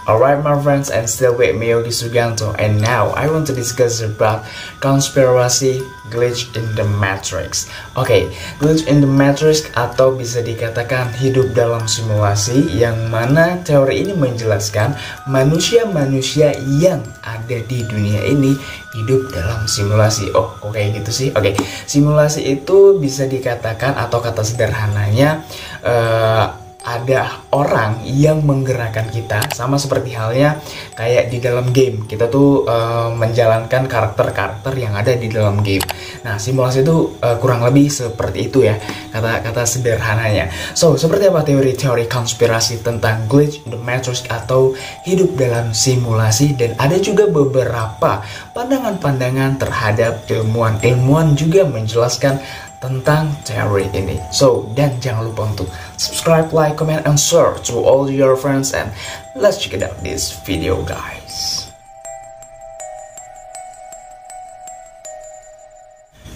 Alright my friends, and still with me Yogi Sugianto, and now I want to discuss about conspiracy glitch in the matrix. Oke, glitch in the matrix atau bisa dikatakan hidup dalam simulasi, yang mana teori ini menjelaskan manusia-manusia yang ada di dunia ini hidup dalam simulasi. Oh, oke gitu sih. Oke, simulasi itu bisa dikatakan atau kata sederhananya ada orang yang menggerakkan kita, sama seperti halnya kayak di dalam game. Kita tuh menjalankan karakter-karakter yang ada di dalam game. Nah, simulasi itu kurang lebih seperti itu ya, kata-kata sederhananya. So, seperti apa teori-teori konspirasi tentang glitch in the matrix atau hidup dalam simulasi, dan ada juga beberapa pandangan-pandangan terhadap ilmuwan juga menjelaskan tentang teori ini. So, dan jangan lupa untuk subscribe, like, comment, and share to all your friends, and let's check it out this video guys.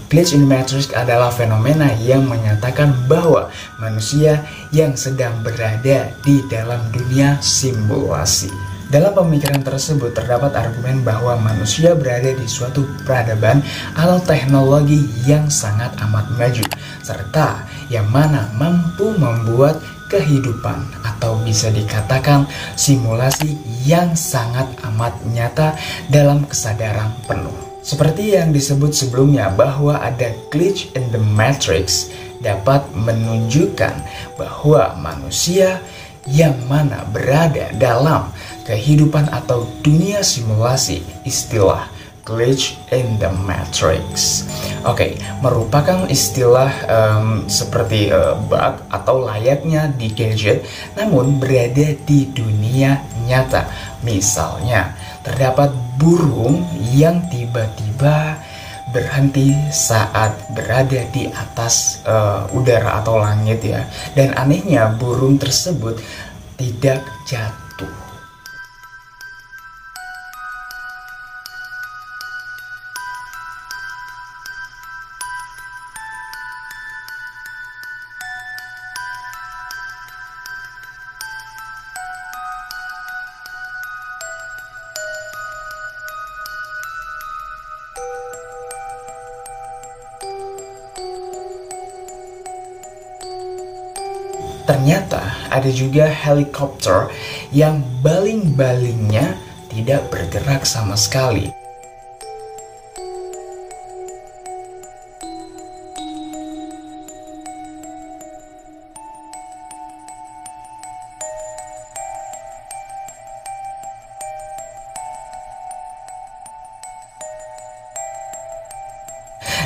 Glitch in the matrix adalah fenomena yang menyatakan bahwa manusia yang sedang berada di dalam dunia simulasi. Dalam pemikiran tersebut terdapat argumen bahwa manusia berada di suatu peradaban atau teknologi yang sangat amat maju, serta yang mana mampu membuat kehidupan atau bisa dikatakan simulasi yang sangat amat nyata dalam kesadaran penuh. Seperti yang disebut sebelumnya bahwa ada glitch in the matrix dapat menunjukkan bahwa manusia yang mana berada dalam kehidupan atau dunia simulasi, istilah glitch in the matrix. Oke, merupakan istilah seperti bug atau layaknya di gadget, namun berada di dunia nyata. Misalnya, terdapat burung yang tiba-tiba berhenti saat berada di atas udara atau langit ya, dan anehnya burung tersebut tidak jatuh. Ternyata ada juga helikopter yang baling-balingnya tidak bergerak sama sekali.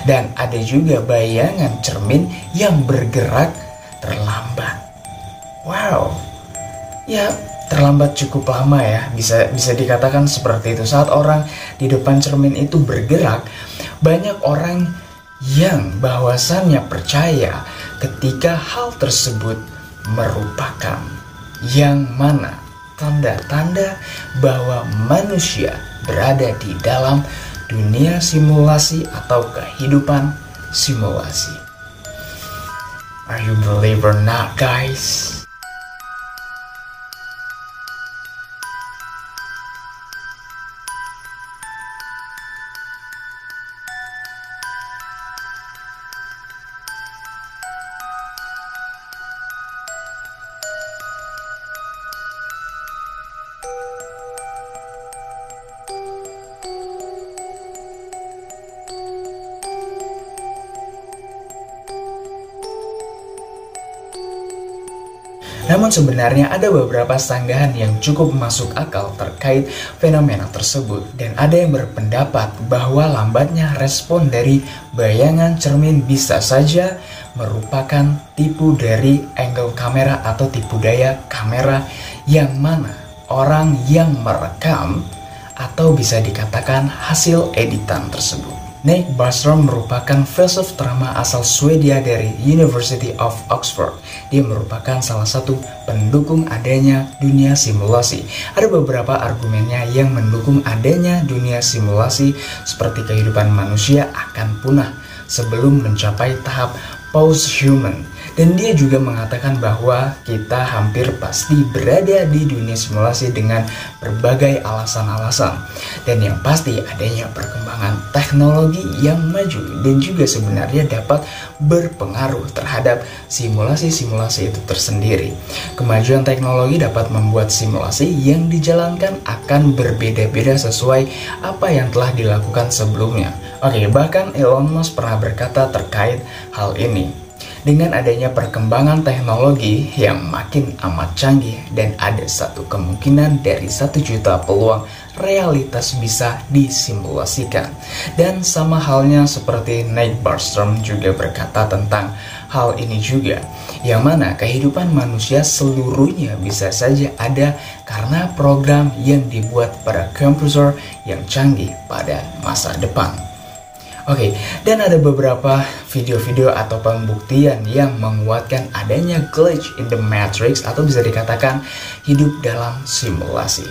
Dan ada juga bayangan cermin yang bergerak terlambat. Wow, ya terlambat cukup lama ya, bisa dikatakan seperti itu. Saat orang di depan cermin itu bergerak, banyak orang yang bahwasannya percaya ketika hal tersebut merupakan yang mana tanda-tanda bahwa manusia berada di dalam dunia simulasi atau kehidupan simulasi. Are you believe or not, guys? Namun sebenarnya ada beberapa sanggahan yang cukup masuk akal terkait fenomena tersebut, dan ada yang berpendapat bahwa lambatnya respon dari bayangan cermin bisa saja merupakan tipu dari angle kamera atau tipu daya kamera, yang mana orang yang merekam atau bisa dikatakan hasil editan tersebut. Nick Bostrom merupakan filsuf ternama asal Swedia dari University of Oxford. Dia merupakan salah satu pendukung adanya dunia simulasi. Ada beberapa argumennya yang mendukung adanya dunia simulasi, seperti kehidupan manusia akan punah sebelum mencapai tahap post-human, Dan dia juga mengatakan bahwa kita hampir pasti berada di dunia simulasi dengan berbagai alasan-alasan. Dan yang pasti adanya perkembangan teknologi yang maju dan juga sebenarnya dapat berpengaruh terhadap simulasi-simulasi itu tersendiri. Kemajuan teknologi dapat membuat simulasi yang dijalankan akan berbeda-beda sesuai apa yang telah dilakukan sebelumnya. Oke, bahkan Elon Musk pernah berkata terkait hal ini. Dengan adanya perkembangan teknologi yang makin amat canggih dan ada satu kemungkinan dari 1 juta peluang realitas bisa disimulasikan. Dan sama halnya seperti Neil Bostrom juga berkata tentang hal ini juga, yang mana kehidupan manusia seluruhnya bisa saja ada karena program yang dibuat pada komputer yang canggih pada masa depan. Oke, dan ada beberapa video-video atau pembuktian yang menguatkan adanya glitch in the matrix atau bisa dikatakan hidup dalam simulasi.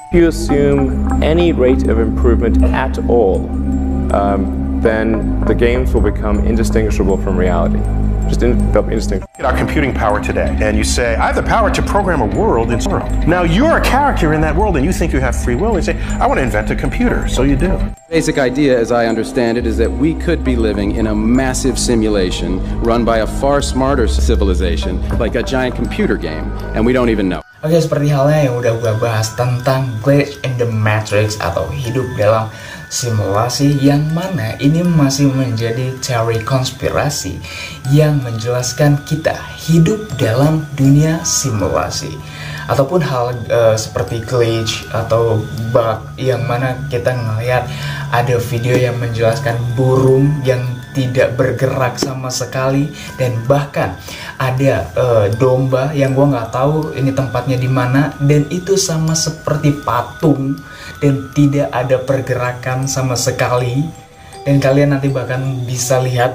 If you assume any rate of improvement at all, then the games will become indistinguishable from reality. They'll be indistinguishable. Our computing power today, and you say, I have the power to program a world in world. Now you're a character in that world, and you think you have free will, and you say, I want to invent a computer, so you do. Basic idea, as I understand it, is that we could be living in a massive simulation run by a far smarter civilization, like a giant computer game, and we don't even know. Oke, seperti halnya yang udah gue bahas tentang glitch in the matrix atau hidup dalam simulasi, yang mana ini masih menjadi teori konspirasi yang menjelaskan kita hidup dalam dunia simulasi. Ataupun hal seperti glitch atau bug yang mana kita ngelihat ada video yang menjelaskan burung yang tidak bergerak sama sekali, dan bahkan ada domba yang gue nggak tahu ini tempatnya di mana, dan itu sama seperti patung dan tidak ada pergerakan sama sekali. Dan kalian nanti bahkan bisa lihat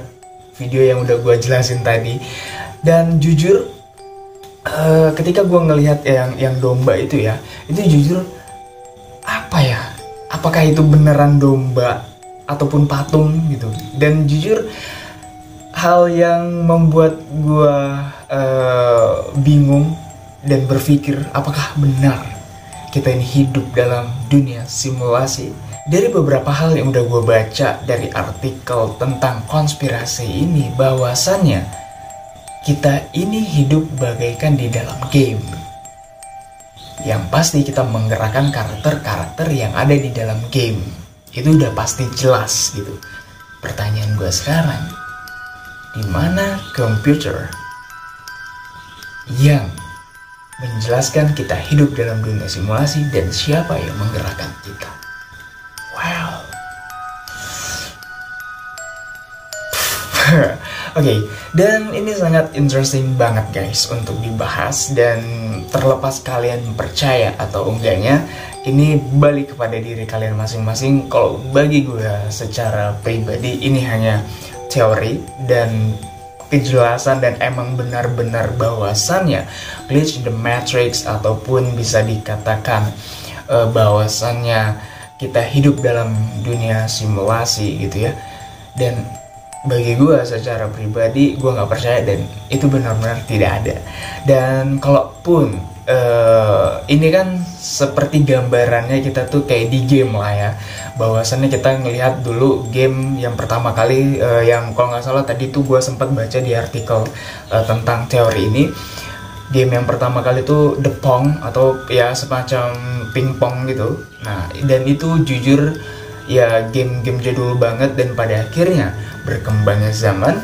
video yang udah gue jelasin tadi. Dan jujur ketika gue ngelihat yang domba itu ya, itu jujur apa ya, apakah itu beneran domba ataupun patung gitu. Dan jujur hal yang membuat gue bingung dan berpikir apakah benar kita ini hidup dalam dunia simulasi. Dari beberapa hal yang udah gue baca dari artikel tentang konspirasi ini, bahwasannya kita ini hidup bagaikan di dalam game. Yang pasti kita menggerakkan karakter-karakter yang ada di dalam game. Itu udah pasti jelas gitu. Pertanyaan gue sekarang, di mana komputer yang menjelaskan kita hidup dalam dunia simulasi dan siapa yang menggerakkan kita? Wow. Oke, dan ini sangat interesting banget guys untuk dibahas. Dan terlepas kalian percaya atau enggaknya, ini balik kepada diri kalian masing-masing. Kalau bagi gue secara pribadi ini hanya teori dan kejelasan, dan emang benar-benar bahwasannya glitch in the matrix ataupun bisa dikatakan bahwasannya kita hidup dalam dunia simulasi gitu ya. Dan bagi gue secara pribadi, gue nggak percaya dan itu benar-benar tidak ada. Dan kalaupun ini kan seperti gambarannya kita tuh kayak di game lah ya, bahwasannya kita ngelihat dulu game yang pertama kali yang kalau nggak salah tadi tuh gue sempat baca di artikel tentang teori ini. Game yang pertama kali tuh The Pong atau ya semacam pingpong gitu. Nah, dan itu jujur ya game-game jadul banget, dan pada akhirnya berkembangnya zaman,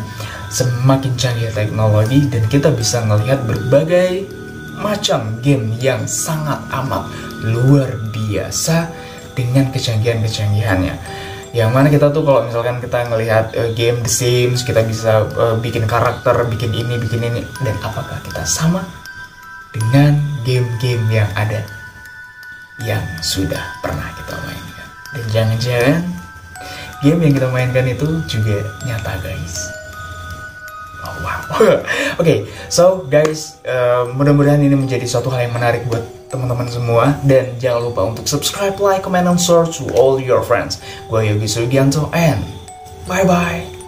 semakin canggih teknologi, dan kita bisa melihat berbagai macam game yang sangat amat luar biasa dengan kecanggihan-kecanggihannya. Yang mana kita tuh kalau misalkan kita ngelihat game The Sims, kita bisa bikin karakter, bikin ini, dan apakah kita sama dengan game-game yang ada yang sudah pernah kita mainkan? Dan jangan-jangan game yang kita mainkan itu juga nyata, guys. Oh, wow. Oke, so guys, mudah-mudahan ini menjadi suatu hal yang menarik buat teman-teman semua. Dan jangan lupa untuk subscribe, like, comment, and share to all your friends. Gue Yogi Sugianto, and bye-bye.